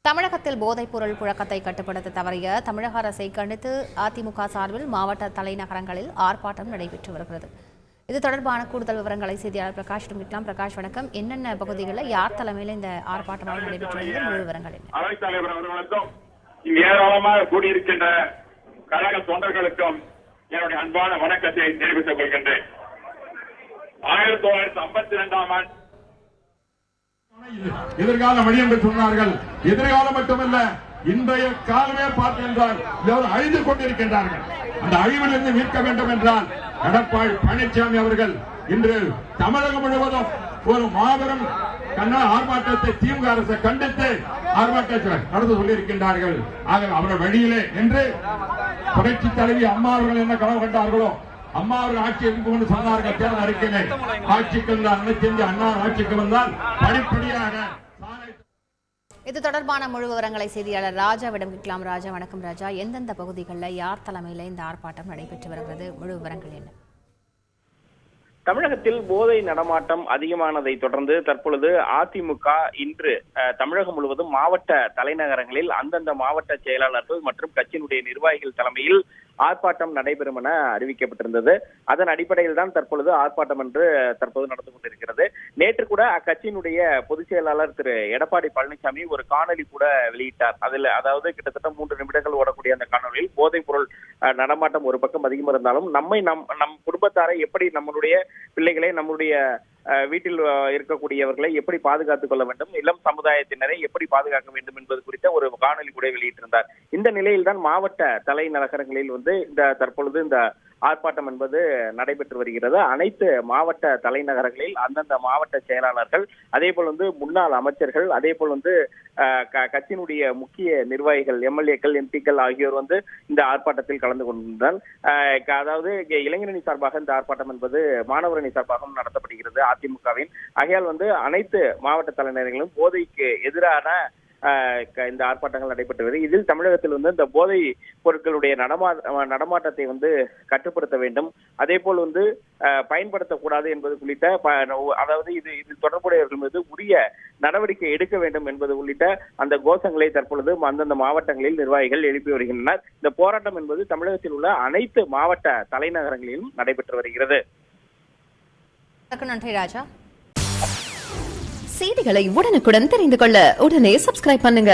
தமிழகத்தில் போதைப்பொருள் புழக்கத்தை கட்டுப்படுத்த தவறிய தமிழக அரசை கண்டித்து அதிமுக சார்பில் மாவட்ட தலைநகரங்களில் ஆர்ப்பாட்டம் நடைபெற்று வருகிறது. இது தொடர்பான கூடுதல் விவரங்களை செய்தியாளர் பிரகாஷிடம் கேட்கலாம். பிரகாஷ், வணக்கம். என்னென்ன பகுதிகளில் யார் தலைமையில் இந்த ஆர்ப்பாட்டமாக நடைபெற்று வருகிறது? முழு விவரங்கள் என்ன? அவைத்தலைவர் அவர்களுக்கும் ஏராளமாக கூடியிருக்கின்ற கழக தொண்டர்களுக்கும் என்னுடைய அன்பான வணக்கத்தை தெரிவித்துக் கொள்கின்றேன். 1952ஆம் ஆண்டு எதிர்கால வழி என்று சொன்னார்கள். எதிர்காலம் மட்டுமல்ல, இன்றைய காலமே பார்க்கின்றால் அழிந்து கொண்டிருக்கின்றார்கள். அந்த அழிவிலிருந்து மீட்க வேண்டும் என்றால் எடப்பாடி பழனிசாமி அவர்கள் இன்று தமிழகம் முழுவதும் ஒரு மாபெரும் ஆர்ப்பாட்டத்தை திமுக அரசை கண்டித்து ஆர்ப்பாட்டத்தை நடந்து சொல்லியிருக்கின்றார்கள். ஆக அவர்கள் வழியிலே என்று புரட்சி தலைவி அம்மா அவர்கள் என்ன கனவு கண்டார்களோ, அம்மா அவர்கள் ஆட்சி இருக்கும் என்று சொன்னார்கள். தேர்தல் அறிக்கையிலே ஆட்சிக்கு வந்தால் அனைத்து அண்ணா ஆட்சிக்கு வந்தால் படிப்படியாக. இது தொடர்பான முழு விவரங்களை செய்தியாளர் ராஜாவிடம் கேட்கலாம். ராஜா, வணக்கம். ராஜா, எந்தெந்த பகுதிகளில் யார் தலைமையில் இந்த ஆர்ப்பாட்டம் நடைபெற்று வருகிறது? முழு விவரங்கள் என்ன? தமிழகத்தில் போதை நடமாட்டம் அதிகமானதை தொடர்ந்து தற்பொழுது அதிமுக இன்று தமிழகம் முழுவதும் மாவட்ட தலைநகரங்களில் அந்தந்த மாவட்ட செயலாளர்கள் மற்றும் கட்சியினுடைய நிர்வாகிகள் தலைமையில் ஆர்ப்பாட்டம் நடைபெறும் என அறிவிக்கப்பட்டிருந்தது. அதன் அடிப்படையில் தான் தற்பொழுது ஆர்ப்பாட்டம் என்று தற்போது நடந்து கொண்டிருக்கிறது. நேற்று கூட அக்கட்சியினுடைய பொதுச் செயலாளர் திரு எடப்பாடி பழனிசாமி ஒரு காணொலி கூட வெளியிட்டார். அதில் அதாவது கிட்டத்தட்ட 3 நிமிடங்கள் ஓடக்கூடிய அந்த காணொலியில் போதைப் பொருள் நடமாட்டம் ஒரு பக்கம் அதிகம் இருந்தாலும் நம் குடும்பத்தாரை எப்படி, நம்மளுடைய பிள்ளைகளை, நம்முடைய வீட்டில் இருக்கக்கூடியவர்களை எப்படி பாதுகாத்துக் கொள்ள வேண்டும், இளம் சமுதாயத்தினரை எப்படி பாதுகாக்க வேண்டும் என்பது குறித்த ஒரு காணொலி கூட வெளியிட்டிருந்தார். இந்த நிலையில் தான் மாவட்ட தலைநகரங்களில் தற்பொழுது இந்த ஆர்ப்பாட்டம் என்பது நடைபெற்று வருகிறது. அனைத்து மாவட்ட தலைநகரங்களில் அந்தந்த மாவட்ட செயலாளர்கள், அதே போல் முன்னாள் அமைச்சர்கள், அதே போல் கட்சியினுடைய முக்கிய நிர்வாகிகள், எம்எல்ஏக்கள், எம்பிக்கள் ஆகியோர் இந்த ஆர்ப்பாட்டத்தில் கலந்து கொண்டிருந்தால், அதாவது இளைஞரணி சார்பாக இந்த ஆர்ப்பாட்டம் என்பது மாணவரணி சார்பாகவும் நடத்தப்படுகிறது அதிமுகவின். ஆகையால் அனைத்து மாவட்ட தலைநகரங்களும் போதைக்கு எதிரான இந்த ஆர்ப்பாட்டங்கள் நடைபெற்று வருகிறது. இதில் தமிழகத்தில் இந்த போதை பொருட்களுடைய நடமாட்டத்தை கட்டுப்படுத்த வேண்டும், அதே போல் பயன்படுத்தக்கூடாது என்பது உள்ளிட்ட, அதாவது இது தொடர்புடையவர்கள் மீது உரிய நடவடிக்கை எடுக்க வேண்டும் என்பது உள்ளிட்ட அந்த கோஷங்களை தற்பொழுது அந்தந்த மாவட்டங்களில் நிர்வாகிகள் எழுப்பி வருகின்றனர். இந்த போராட்டம் என்பது தமிழகத்தில் உள்ள அனைத்து மாவட்ட தலைநகரங்களிலும் நடைபெற்று வருகிறது. நன்றி ராஜா. செய்திகளை உடனுக்குடன் தெரிந்து கொள்ள உடனே சப்ஸ்கிரைப் பண்ணுங்க.